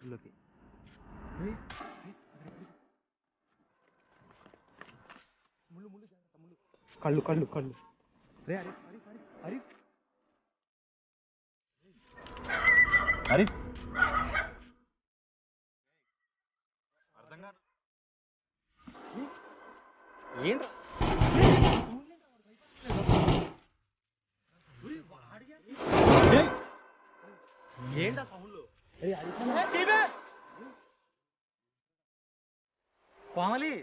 మనుషుల్లోకి. కళ్ళు కళ్ళు కళ్ళు. రే అరే అరే అరే అర్థం కాదు ఏంట్రా ఏంటా సౌండ్లు? కోమలి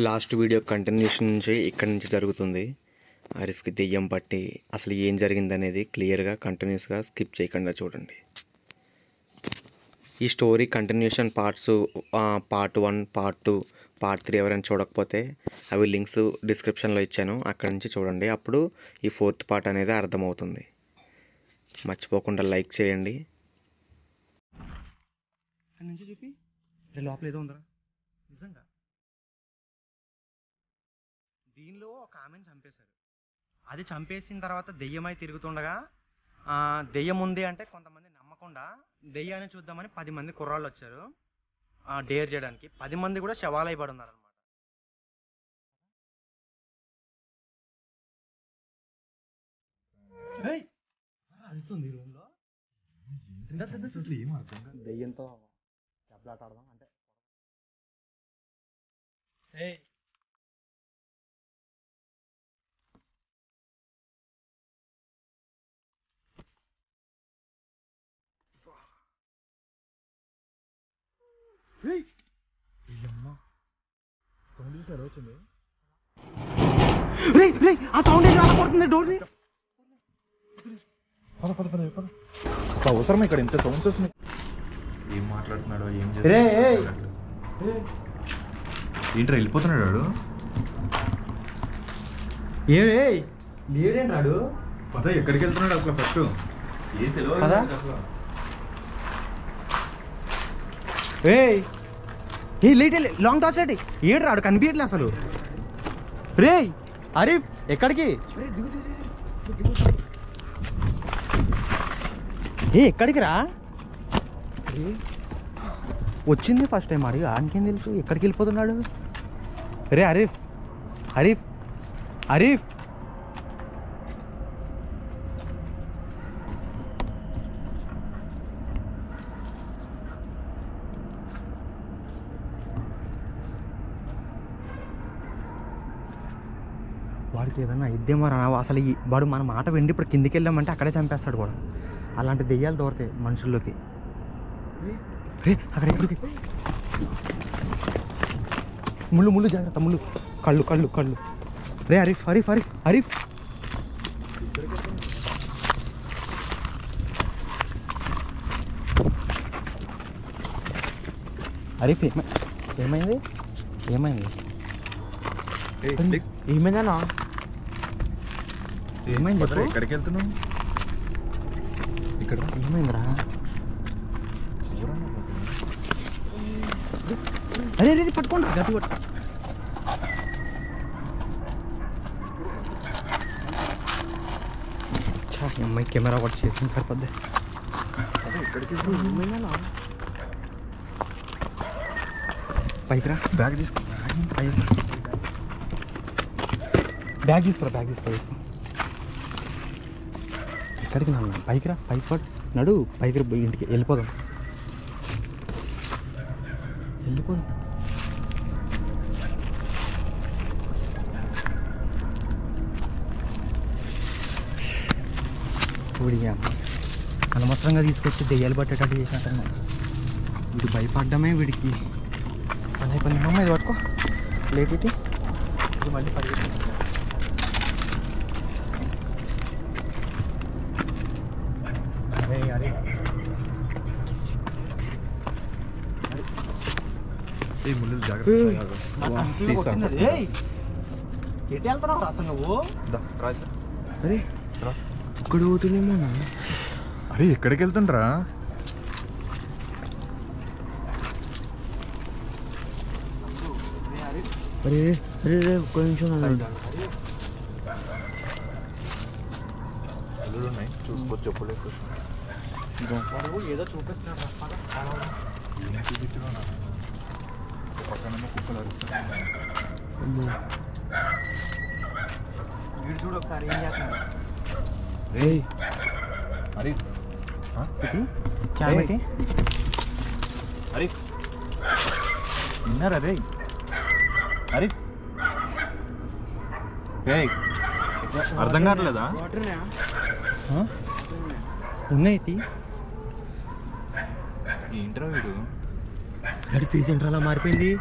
లాస్ట్ వీడియో కంటిన్యూషన్ నుంచి ఇక్కడి నుంచి జరుగుతుంది. ఆరిఫ్కి దెయ్యం పట్టి అసలు ఏం జరిగిందనేది క్లియర్గా కంటిన్యూస్గా స్కిప్ చేయకుండా చూడండి. ఈ story continuation parts part 1, part 2, part 3 ఎవరైనా చూడకపోతే అవి లింక్స్ డిస్క్రిప్షన్లో ఇచ్చాను, అక్కడి నుంచి చూడండి. అప్పుడు ఈ 4th పార్ట్ అనేది అర్థమవుతుంది. మర్చిపోకుండా లైక్ చేయండి. అక్కడి నుంచి చూపి లోపల ఏదో ఉందరా నిజంగా. దీనిలో ఒక ఆమెను చంపేశారు. అది చంపేసిన తర్వాత దెయ్యమై తిరుగుతుండగా దెయ్యం ఉంది అంటే కొంతమంది నమ్మకుండా దెయ్యాన్ని చూద్దామని 10 మంది కుర్రాళ్ళు వచ్చారు డేర్ చేయడానికి. 10 మంది కూడా శవాలై పడి ఉన్నారు అనమాట. దెయ్యంతో దెబ్బలాట ఆడదాం అంటే ఆ సౌండ్ రాకపోతుంది డోర్ని. అవసరం ఇక్కడ ఇంత సౌండ్స్ వస్తున్నాయి. ఏం మాట్లాడుతున్నాడో ఏం చేస్తాడో ఏంట్రా వెళ్ళిపోతున్నాడు వాడు. లేడేంటి రాడు? పద ఎక్కడికి వెళ్తున్నాడు అసలు ఫస్ట్ ఏం తెలియదు అసలు. లేట్ లాంగ్ టార్చ్ ఏంటి ఏడు రాడు కనిపించట్లే అసలు. రే అరీఫ్ ఎక్కడికి? ఎక్కడికి రా? వచ్చింది ఫస్ట్ టైం అడిగి ఆనికేం తెలుసు ఎక్కడికి వెళ్ళిపోతున్నాడు. రే అరీఫ్ అరీఫ్ అరీఫ్ వాడికి ఏదన్నా ఇద్దేమో రా. అసలు వాడు మన మాట వెండి ఇప్పుడు కిందికి వెళ్ళామంటే అక్కడే చంపేస్తాడు కూడా. అలాంటి దెయ్యాలు దూరతాయి మనుషుల్లోకి. రే అక్కడ ఎక్కడికి? ముళ్ళు జాగ్రత్త ముళ్ళు. కళ్ళు కళ్ళు కళ్ళు. రే అరీఫ్ అరీఫ్ అరీఫ్ అరీఫ్ అరీఫ్ ఏమైంది ఏమైంది ఏమైందన్నా? ఏమైంది? ఎక్కడికి వెళ్తున్నావు? ఇక్కడ ఏమైందిరా? అరే అరే పట్టుకోండి గట్టి పట్టు. అమ్మాయి కెమెరా కూడా చేసి సరిపోద్ది. ఎక్కడికి పైకి రా. బ్యాగ్ తీసుకో. బ్యాగ్ తీసుకురా. బ్యాగ్ తీసుకో. ఎక్కడికి నాన్న? పైకి రా. పైకి పడు నడు. పైకి ఇంటికి వెళ్ళిపోదాం. వెళ్ళిపోదాం. వీడికి అనవసరంగా తీసుకొచ్చి దెయ్యాలు పట్టేటట్టు చేసినట్టు. వీడు భయపడ్డమే వీడికి పని అయిపోయింది. అమ్మ ఇది పట్టుకో లేట్ ఇది మళ్ళీ పరిగెత్తి. ఎటు వెళ్తున్నావు అసలు నువ్వు? అరే ఇక్కడ పోతుందేమో. అరే ఎక్కడికి వెళ్తుండ్రా? అరే అరే రే ఒక్క నిమిషం అన్నాడు. ఉన్నాయి చూసుకోవచ్చు చెప్పలేదు ఏదో చూపిస్తున్నాడు పక్కన కుక్కలు అరుస్తాయి. వీడు చూడు ఒకసారి ఏం చేస్తున్నాడు. రేయ్ అరే క్యాబెట్టి అరే విన్నారా రే అరే రేయ్ అర్థం కావట్లేదా? ఉన్నాయి ఏంట్రా వీడు గడి ఫీజు ఏంట్రా అలా మారిపోయింది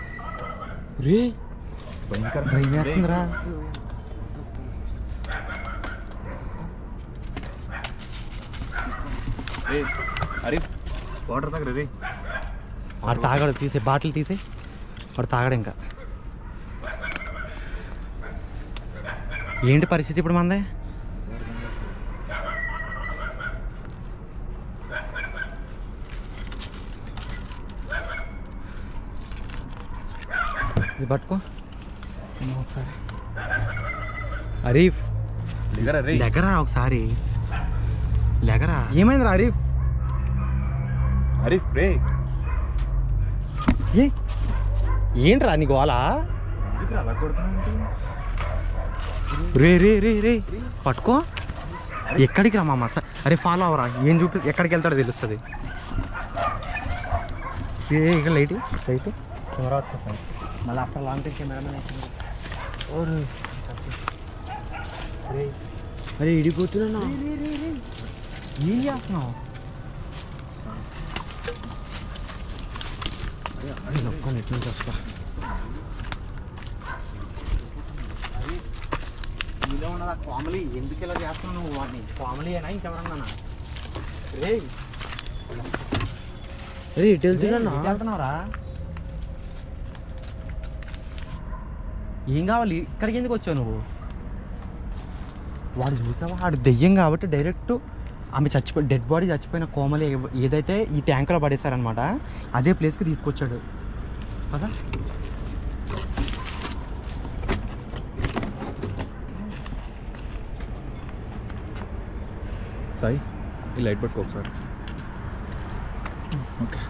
రే భయంకర భయం వేస్తుందిరా. అరే వాటర్ దగ్గర రే వాడు తాగడు, తీసే బాటిల్ తీసే, వాడు తాగడు ఇంకా. ఏంటి పరిస్థితి ఇప్పుడు మందే? ఇది పట్టుకో ఒకసారి. అరీఫ్ దిగరా రే లెగరా ఒకసారి, లెగరా. ఏమైందిరా అరీఫ్? అరే రే ఏ ఏంట్రా నీకు వాళ్ళ? ఎందుకు అలా కొడుతున్నావు? రే రే రే రే పట్టుకో. ఎక్కడికి రా మామ? అరే ఫాలో అవరా, ఏం చూపి ఎక్కడికి వెళ్తాడో తెలుస్తుంది. ఏ ఇక లైట్ లైట్ కెమెరా వస్తుంది మళ్ళీ ఆఫ్టర్ లాంగ్ టైం కెమెరా అరే ఇడిపోతున్నా. ఏం చేస్తున్నావు? ఒక్క నెట్ నుంచి వస్తా. నీలో ఉన్నదా కామెడీ? ఎందుకు ఇలా చేస్తున్నావు నువ్వు వాడిని? కామెడీ అయినా ఇంకెవరన్నా? రే అరే ఇటు వెళ్తున్నా. వెళ్తున్నావురా? ఏం కావాలి? ఇక్కడికి ఎందుకు వచ్చావు నువ్వు? వాడు చూసావా, వాడు దెయ్యం కాబట్టి డైరెక్ట్ ఆమె చచ్చిపోయి డెడ్ బాడీ చచ్చిపోయిన కోమలి ఏదైతే ఈ ట్యాంకులో పడేశారనమాట, అదే ప్లేస్కి తీసుకొచ్చాడు కదా. సాయి ఈ లైట్ పట్టుకో ఒకసారి. ఓకే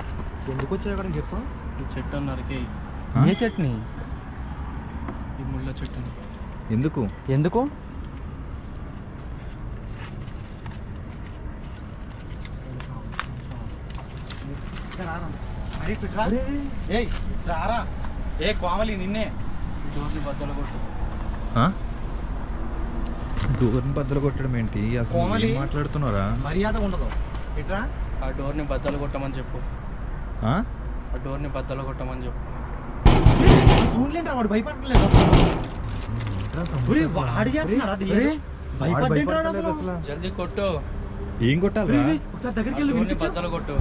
ఎందుకు వచ్చావు అక్కడ చెప్పు. ఈ చెట్టు అన్నారుకి ఏ చట్నీ? ఈ ముళ్ళ చెట్టుని ఎందుకు? ఎందుకు? ఏ కోమలి నిన్నే. డోర్ని బద్దలు కొట్టు. డోర్ని బద్దలు కొట్టడం ఏంటి అసలు? కోమలి. ఏం మాట్లాడుతున్నారా? మర్యాద ఉండదు ఇట్రా. ఆ డోర్ని బద్దలు కొట్టమని చెప్పు. ఆ? ఆ డోర్ని బద్దలు కొట్టమని చెప్పు. సౌండ్ లేంట్రా, వాడు భయపడలేదు. వాడు చేస్తున్నాడు అది. భయపడ్డాడు అసలు. అసలు జల్దీ కొట్టు. ఏం కొట్టాలి? ఒకసారి దగ్గరికి ఆ వెళ్ళి డోర్ని వినిపించు. బద్దలు కొట్టు.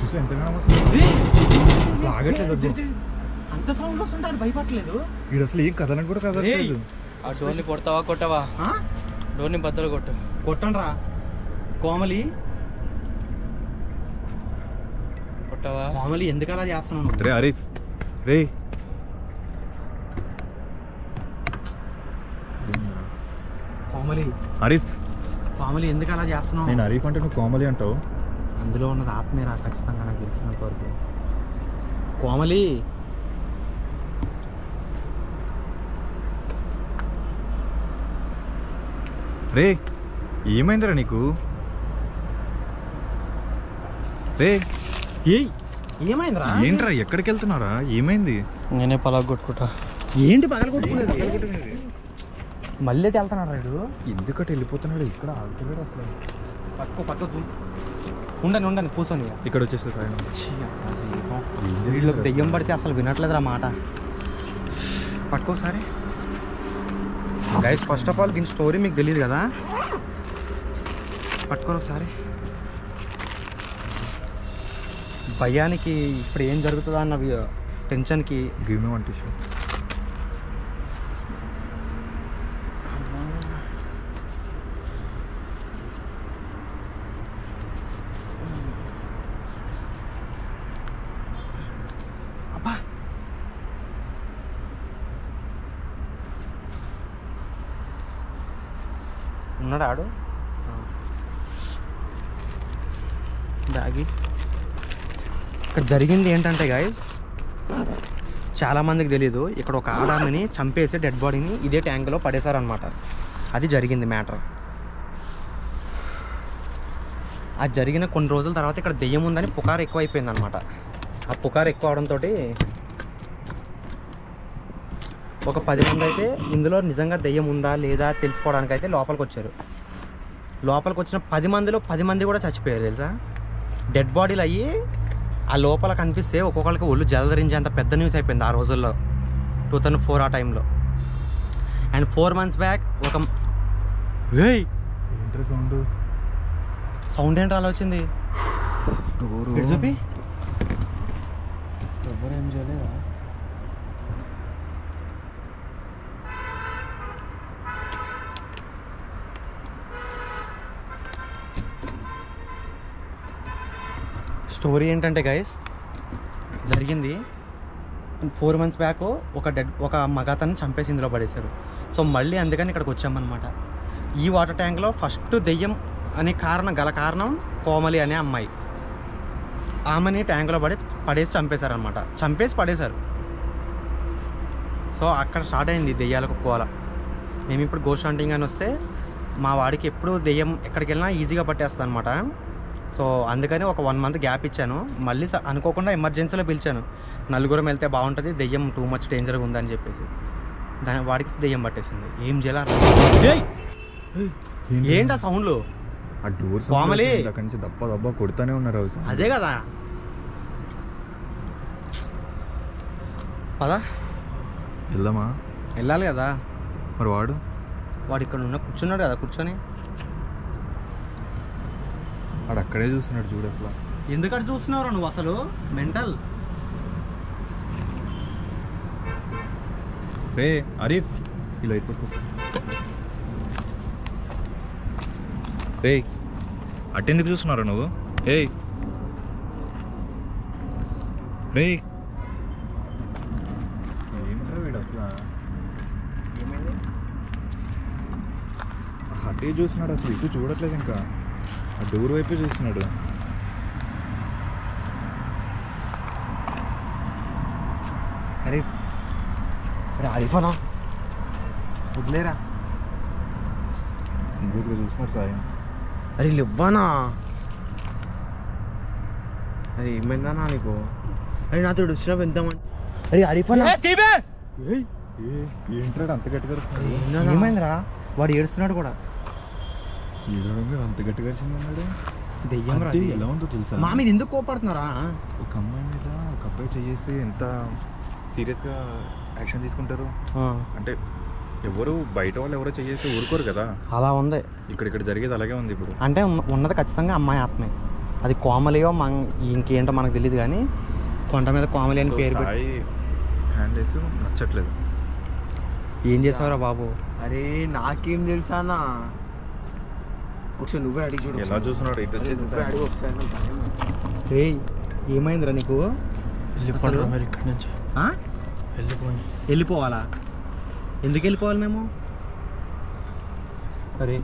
చూసి ఎంత ఆగట్లేదు. అంత సౌండ్ వస్తుంటాడు, భయపడలేదు. వీడు అసలు ఏం కదలని కూడా కదలేదు. ఆ డోర్ని కొడతావా కొట్టవా? డోర్ని బద్దలు కొట్టు. కొట్టండి రా కోమలి. కొట్టవా? కోమలి ఎందుకు అలా చేస్తున్నావు? రే అరే రే కోమలి అరీఫ్, కోమలి ఎందుకు అలా చేస్తున్నావు? నేను అరీఫ్ అంటే నువ్వు కోమలి అంటావు. అందులో ఉన్నది ఆత్మీయరా, ఖచ్చితంగా నాకు తెలిసినంత వరకు. కోమలి రే ఏమైందిరా నీకు? రే ఏమైందిరా? ఏంట్రా ఎక్కడికి వెళ్తున్నారా? ఏమైంది? నేనే పలాగ కొట్టుకుంటా. ఏంటి పగల కొట్టుకునేది? మళ్ళీ వెళ్తున్నాడు రాడు. ఎందుకటి వెళ్ళిపోతున్నాడు? ఇక్కడ ఆగుతున్నాడు అసలు. పట్టుకో ఉండని కూర్చొని. ఇక్కడ వచ్చేస్తే సాయం. వీళ్ళకి దెయ్యం పడితే అసలు వినట్లేదురా మాట. పట్టుకోసారి గైస్. ఫస్ట్ ఆఫ్ ఆల్ దీని స్టోరీ మీకు తెలియదు కదా, పట్టుకోరు ఒకసారి. భయానికి ఇప్పుడు ఏం జరుగుతుందా అన్న టెన్షన్కి గివ్ మీ వన్ టిష్యూ. ఉన్నాడు ఆడు బ్యాగి. ఇక్కడ జరిగింది ఏంటంటే గైస్, చాలామందికి తెలీదు, ఇక్కడ ఒక ఆడామిని చంపేసి డెడ్ బాడీని ఇదే ట్యాంక్లో పడేశారనమాట. అది జరిగింది మ్యాటర్. అది జరిగిన కొన్ని రోజుల తర్వాత ఇక్కడ దెయ్యం ఉందని పుకారు ఎక్కువ అయిపోయింది అనమాట. ఆ పుకారు ఎక్కువ అవడంతో ఒక 10 మంది అయితే ఇందులో నిజంగా దెయ్యం ఉందా లేదా తెలుసుకోవడానికి అయితే లోపలికి వచ్చారు. లోపలికి వచ్చిన 10 మందిలో 10 మంది కూడా చచ్చిపోయారు తెలుసా. డెడ్ బాడీలు అయ్యి ఆ లోపల కనిపిస్తే ఒక్కొక్కరికి ఒళ్ళు జలధరించేంత పెద్ద న్యూస్ అయిపోయింది ఆ రోజుల్లో, 2004 ఆ టైంలో. అండ్ 4 months బ్యాక్ ఒక సౌండ్ ఏంటి అలా వచ్చింది చూపి. ఎవరేం చేయలేదా? స్టోరీ ఏంటంటే గైస్, జరిగింది 4 months బ్యాక్ ఒక మగతను చంపేసి ఇందులో పడేశారు. సో మళ్ళీ అందుకని ఇక్కడికి వచ్చామన్నమాట. ఈ వాటర్ ట్యాంక్లో ఫస్ట్ దెయ్యం అనే గల కారణం కోమలి అనే అమ్మాయి. ఆమెని ట్యాంకులో పడేసి చంపేశారనమాట. చంపేసి పడేశారు. సో అక్కడ స్టార్ట్ అయింది దెయ్యాలకు గోల. మేము ఇప్పుడు గోస్ట్ హంటింగ్ అని వస్తే మా వాడికి ఎప్పుడు దెయ్యం ఎక్కడికి వెళ్ళినా ఈజీగా పట్టేస్తుంది అనమాట. సో అందుకని ఒక 1 month గ్యాప్ ఇచ్చాను. మళ్ళీ అనుకోకుండా ఎమర్జెన్సీలో పిలిచాను, 4 వెళ్తే బాగుంటుంది, దెయ్యం టూ మచ్ డేంజర్గా ఉందని చెప్పేసి. వాడికి దెయ్యం పట్టేసింది. ఏం చేయాలి? ఏంటి ఆ సౌండ్లు? ఆ డోర్ కోమలి అక్కడి నుంచి దబ్బ కొడుతూనే ఉన్నారు. అదే కదా. పదా వెళ్దామా? వెళ్ళాలి కదా. మరి వాడు ఇక్కడ కూర్చున్నాడు కదా, కూర్చొని వాడు అక్కడే చూస్తున్నాడు చూడు. అసలు ఎందుకంటే చూస్తున్నావు నువ్వు అసలు మెంటల్. రే అరీఫ్, ఇలా అయిపోతుంది. రే అటెందుకు చూస్తున్నారా నువ్వు? ఏయ్ రే, ఏంట్రా వీడు అసలు అటే చూస్తున్నాడు, అసలు ఇటు చూడట్లేదు, ఇంకా ఆ డోర్ వైపే చూస్తున్నాడు. అరే ఆరిఫనా వదిలేరా. సీరియస్గా చూస్తున్నాడు సాయం. అరే ఇవ్వనా? అరే ఏమైందన్నా నీకు? అరే నాతో వచ్చినప్పుడు ఎంతమంది. అరే అరిఫనా ఏంట్రా అంత గట్టిగా ఏమైందిరా? వాడు ఏడుస్తున్నాడు కూడా. ఏడవడం అంత గట్టిగా వచ్చిందన్నాడు. దెయ్యం రా. ఎలా ఉందో తెలుసా? మా మీద ఎందుకు కోపడుతున్నారా? ఒక అమ్మాయి మీద ఒక అబ్బాయి చేసి ఎంత సీరియస్గా యాక్షన్ తీసుకుంటారు. అంటే ఎవరు బయట వాళ్ళు ఎవరో చేసి ఊరుకోరు కదా. అలా ఉంది ఇక్కడ జరిగేది అలాగే ఉంది ఇప్పుడు. అంటే ఉన్నది ఖచ్చితంగా అమ్మాయి ఆత్మే. అది కోమలియో ఇంకేంటో మనకు తెలియదు, కానీ కొండ మీద కోమలి అని పేరు పెట్టి హ్యాండ్ వేసి నచ్చట్లేదు. ఏం చేసావురా బాబు? అరే నాకేం తెలుసా అన్న? ఒకసారి నువ్వే అడిగి చూడు. ఎలా చూస్తున్నాడు ఇటు నువ్వే అడిగి ఒకసారి. రే ఏమైందిరా నీకు? వెళ్ళిపోండి మరి ఇక్కడి నుంచి. వెళ్ళిపోవాలా? ఎందుకు వెళ్ళిపోవాలి మేము? సరే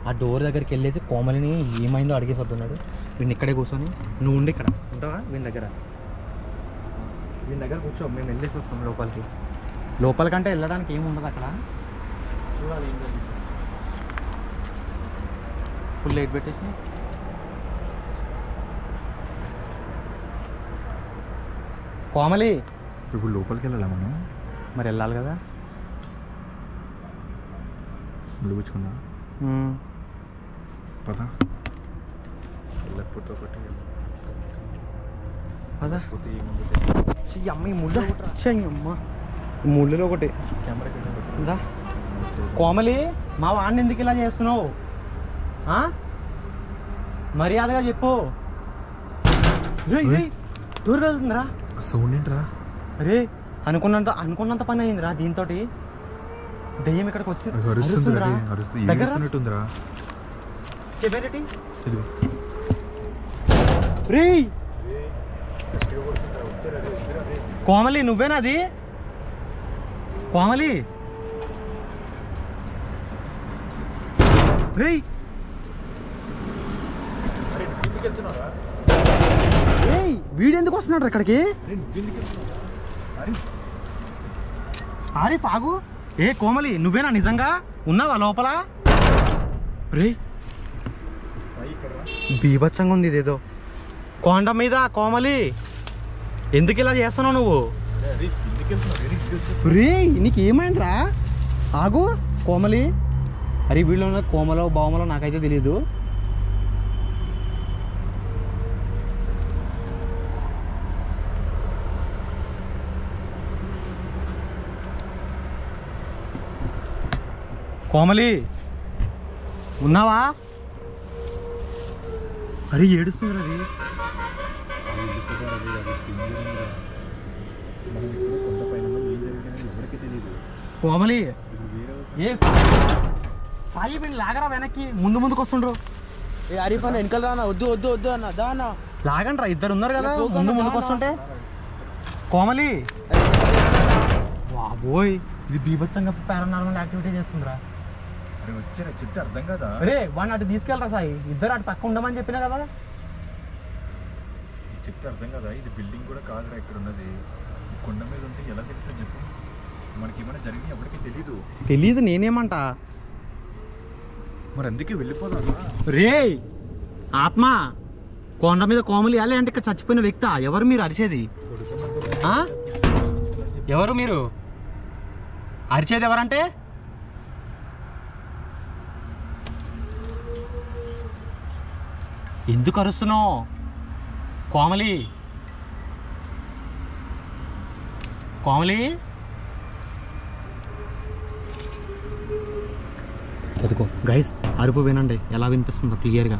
ఆ డోర్ దగ్గరికి వెళ్ళేసి కోమలిని ఏమైందో అడిగేసి వస్తున్నాడు. వీడిని ఇక్కడే కూర్చొని నువ్వు ఉండి ఇక్కడ ఉంటావా? వీని దగ్గర కూర్చో, మేము వెళ్ళేసి వస్తాం లోపలికి. లోపలికంటే వెళ్ళడానికి ఏముండదు అక్కడ. చూడాలి ఏం జరిగింది. ఫుల్ లైట్ పెట్టేసి కోమలి ఇప్పుడు లోపలికి వెళ్ళాలా మనం? మరి వెళ్ళాలి కదా. ములుగుచ్చుకున్నా పదా వెళ్ళకపోతే ఒకటి పదా. పోతే ఏముంది అమ్మ ఈ ముళ్ళు అమ్మ ఈ ముళ్ళులో ఒకటి. కెమెరా కోమలి మా వాడిని ఎందుకు ఇలా చేస్తున్నావు? మర్యాదగా చెప్పు. దూరం వెళ్తుందిరా. సౌండ్ ఏంట్రా? అరే అనుకున్నంత పని అయిందిరా దీంతో. దెయ్యం ఇక్కడికి వచ్చి అరుస్తున్నట్టుందిరా. కోమలి నువ్వేనా అది? కోమలి వీడు ఎందుకు వస్తున్నాడు ఇక్కడికి? ఆరిఫ్ ఆగు. ఏ కోమలి, నువ్వేనా నిజంగా ఉన్నావా లోపల? రే బీభత్సంగా ఉంది ఇదేదో. కొండ మీద కోమలి, ఎందుకు ఇలా చేస్తున్నావు నువ్వు? రే నీకేమైందిరా? ఆగు కోమలి. అరే వీళ్ళు ఉన్న కోమలో బావమలో నాకైతే తెలీదు. కోమలి ఉన్నావా? అరే ఏడుస్తుంది అది. కోమలి ఏ సాయి వీళ్ళు లాగరా వెనక్కి, ముందు ముందుకు వస్తుండ్రు. ఏ ఆరిఫ్ అన్న వెనకాల రానా? వద్దు వద్దు వద్దు అన్న, దా అన్న. లాగండి రా, ఇద్దరు ఉన్నారు కదా ముందు ముందుకు వస్తుంటే. కోమలి బాబోయ్, ఇది బీభత్సంగా పారానార్మల్ యాక్టివిటీ చేస్తుందిరా. వచ్చారా చెప్తే అర్థం కదా? అరే వాడిని అటు తీసుకెళ్ళరా సాయి, ఇద్దరు అటు పక్క ఉండమని చెప్పినా కదా. చెప్తే అర్థం కదా? ఇది బిల్డింగ్ కూడా కాదురా ఇక్కడ ఉన్నది. కొండ మీద ఉంటే ఎలా తెలుసు చెప్పు? మనకి ఏమైనా జరిగింది ఎవరికి తెలీదు. నేనేమంటా మరి అందుకే వెళ్ళిపోదాం. రే ఆత్మ, కొండ మీద కోమలి అలే అంటే ఇక్కడ చచ్చిపోయిన వ్యక్తి. ఎవరు మీరు అరిచేది? ఎవరు మీరు అరిచేది? ఎవరంటే ఎందుకు అరుస్తున్నావు కోమలి? కోమలి అదిగో గైస్, అరుపు వినండి ఎలా వినిపిస్తుందో క్లియర్గా.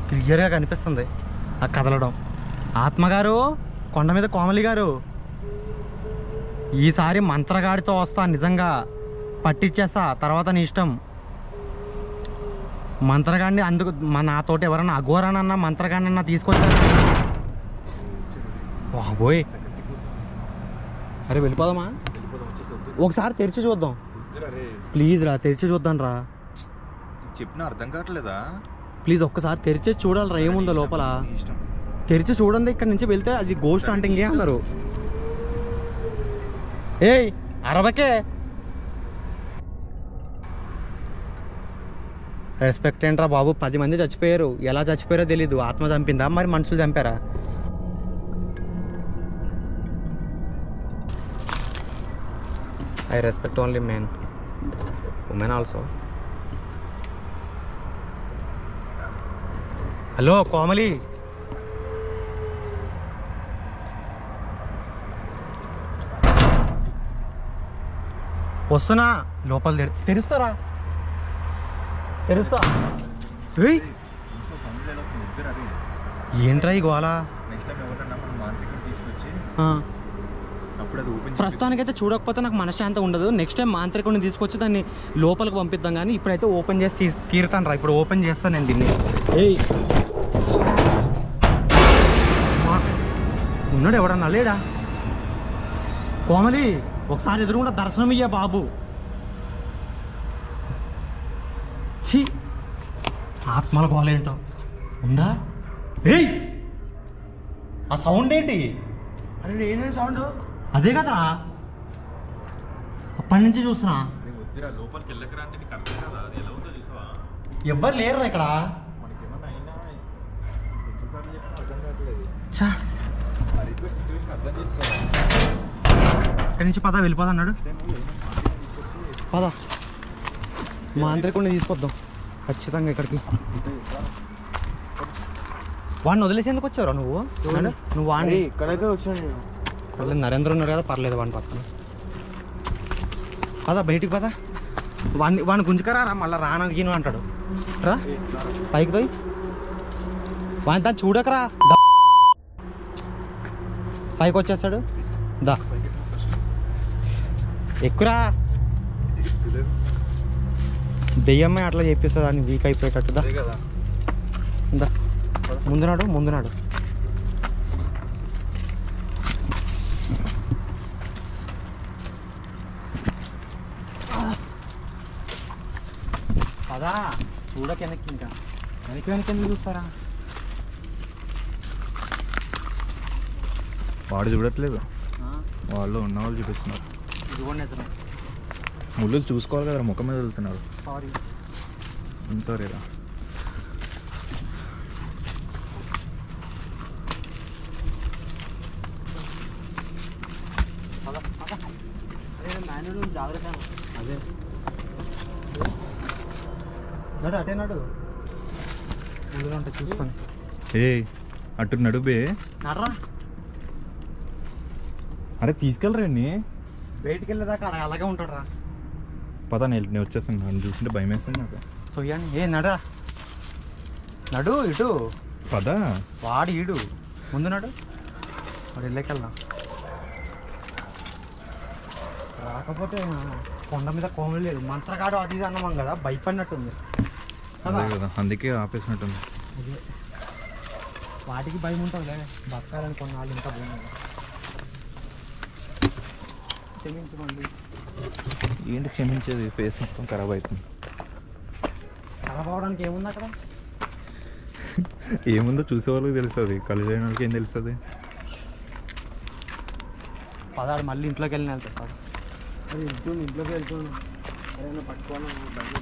క్లియర్గా కనిపిస్తుంది ఆ కదలడం. ఆత్మగారు, కొండ మీద కోమలి గారు, ఈసారి మంత్రగాడితో వస్తా, నిజంగా పట్టించేస్తా, తర్వాత నీ ఇష్టం. మంత్రగాడిని అందుకు నాతోటి ఎవరన్నా అఘోరానన్నా మంత్రగాడినన్నా తీసుకొచ్చారు. బాబోయ్, అరే వెళ్ళిపోదామా? ఒకసారి తెరిచి చూద్దాం ప్లీజ్ రా, తెరిచి చూద్దాం రా. చెప్పినా అర్థం కావట్లేదా? ప్లీజ్ ఒక్కసారి తెరిచి చూడాలరా ఏముందో లోపల. తెరిచి చూడండి, ఇక్కడ నుంచి వెళ్తే అది గోస్ట్ అంటే ఇంకే అన్నారు. ఏయ్ అరవకే, రెస్పెక్ట్ ఏంట్రా బాబు? 10 మంది చచ్చిపోయారు. ఎలా చచ్చిపోయారో తెలీదు. ఆత్మ చంపిందా మరి మనుషులు చంపారా? I respect only men, women also. Hello Komali, వస్తున్నా. లోపల తెరుస్తారా? తెరుస్తా. ఏంట్రా ఈ గోళ? ప్రస్తుతానికైతే చూడకపోతే నాకు మనశ్శాంతి ఉండదు. నెక్స్ట్ టైం మాంత్రికుడిని తీసుకొచ్చి దాన్ని లోపలికి పంపిద్దాం. కానీ ఇప్పుడైతే ఓపెన్ చేసి తీరుతాను రా. ఇప్పుడు ఓపెన్ చేస్తాను నేను దీన్ని. ఏయ్ ఉన్నాడు ఎవడన్నా? లేడా? కోమలి ఒకసారి ఎదురుకుండా దర్శనం ఇయ్యా బాబు. ఛీ, ఆత్మల గోలేంటో ఉందా? ఏయ్ ఆ సౌండ్ ఏంటి? అరే నేనే సౌండ్. అదే కదరా, అప్పటి నుంచి చూస్తున్నా. లోపలికి వెళ్ళకరా అంటే నీకు అర్థం కదా? అది ఎలా ఉందో చూసావా? ఎవ్వరు లేరురా ఇక్కడ. చా ఇక్కడి నుంచి పద, వెళ్ళిపోదా అన్నాడు. పద, మాంత్రికుడిని తీసుకొద్దాం ఖచ్చితంగా ఇక్కడికి. వాడిని వదిలేసేందుకు వచ్చావురా నువ్వు? నువ్వు వాడిని ఇక్కడైతే వచ్చాను నేను. పర్లేదు, నరేంద్ర ఉన్నారు కదా, పర్లేదు వాడిని పక్కన. పద బయటికి పద. వాడిని గుంజుకరా, మళ్ళీ రానగీను అంటాడు. రా పైకి పోయి వాడిని దాన్ని చూడకరా, పైకి వచ్చేస్తాడు. దా ఎక్కురా. దెయ్యమ్మే అట్లా చెప్పేస్తుంది దాన్ని వీక్ అయిపోయేటట్టు. దా ముందునాడు. పదా చూడక వెనక్కి ఇంకా వెనక్కి ఎందుకు చూస్తారా? వాడు చూడట్లేదు, వాళ్ళు ఉన్న వాళ్ళు చూపిస్తున్నారు. ఇది కూడా నిజమే. ముళ్ళు చూసుకోవాలి కదా, ముఖం మీద వెళ్తున్నారు. సారీ. సరేరా. జాగ్రత్త. అదే నడు, అటే నడు. ముందులో ఉంటే చూసుకొని. ఏ అటు నడుబే. నడరా. అరే తీసుకెళ్ళరండి. బయటికి వెళ్ళేదాకా అలాగే ఉంటాడు రా. పదా నేను వచ్చేస్తాను, నన్ను చూస్తుంటే భయం వేస్తుంది నాకు. సొయ్యండి. ఏ నడా, నడు ఇటు. పదా వాడు ఈడు ముందు నడు, వాడు వెళ్ళకెళ్దాం. రాకపోతే కొండ మీద కోమలు లేదు, మంత్రగాడు అది ఇది అన్నమాం కదా, భయపడినట్టుంది. అదే కదా, అందుకే ఆపేసినట్టుంది. అదే వాటికి భయం ఉంటుంది, బతకాలని కొన్నాళ్ళు ఇంకా భయం. క్షమించుకోండి. ఏంటి క్షమించేది, ఫేస్ మొత్తం ఖరాబ్ అవుతుంది. ఖరాబ్ అవడానికి ఏముంది అక్కడ? ఏముందో చూసేవాళ్ళకి తెలుస్తుంది, కలిసి అయిన వాళ్ళకి ఏం తెలుస్తుంది. పదాడు మళ్ళీ ఇంట్లోకి వెళ్ళిన వెళ్తాడు. అది ఇంట్లోకి వెళ్తున్నాను. అరే పట్టుకోను మనం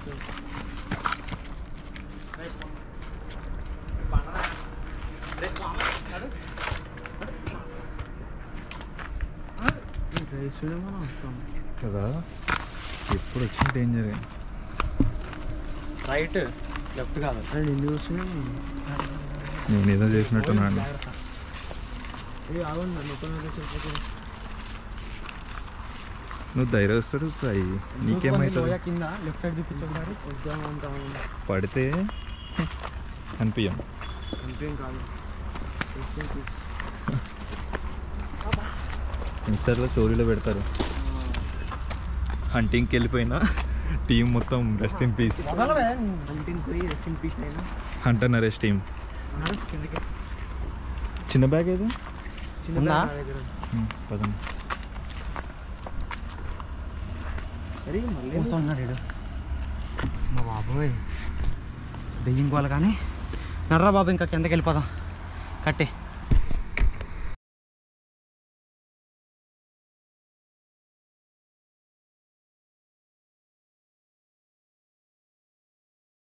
వస్తాం కదా, ఎప్పుడు వచ్చిన డేంజర్. రైట్ లెఫ్ట్ కాదు, నిన్ను చూస్తున్నా. నేను ఏదో చేసినట్టున్నాను. నువ్వు ధైర్యం వస్తాడు సాయి, నీకేమవుతుంది? కింద లెఫ్ట్ సైడ్ చూపించారు. పడితే కనిపించం. కాదు ఇన్స్టాలో స్టోరీలో పెడతారు, హంటింగ్కి వెళ్ళిపోయినా టీం మొత్తం rest in peace. Hunter Naresh team. చిన్న బ్యాగ్ ఏది? పదండి. కూర్చున్నాడు మా బాబోయ్, దెయ్యం కోవాలి కానీ. నర్రా బాబు, ఇంకా కిందకి వెళ్ళిపోదాం. కట్టే.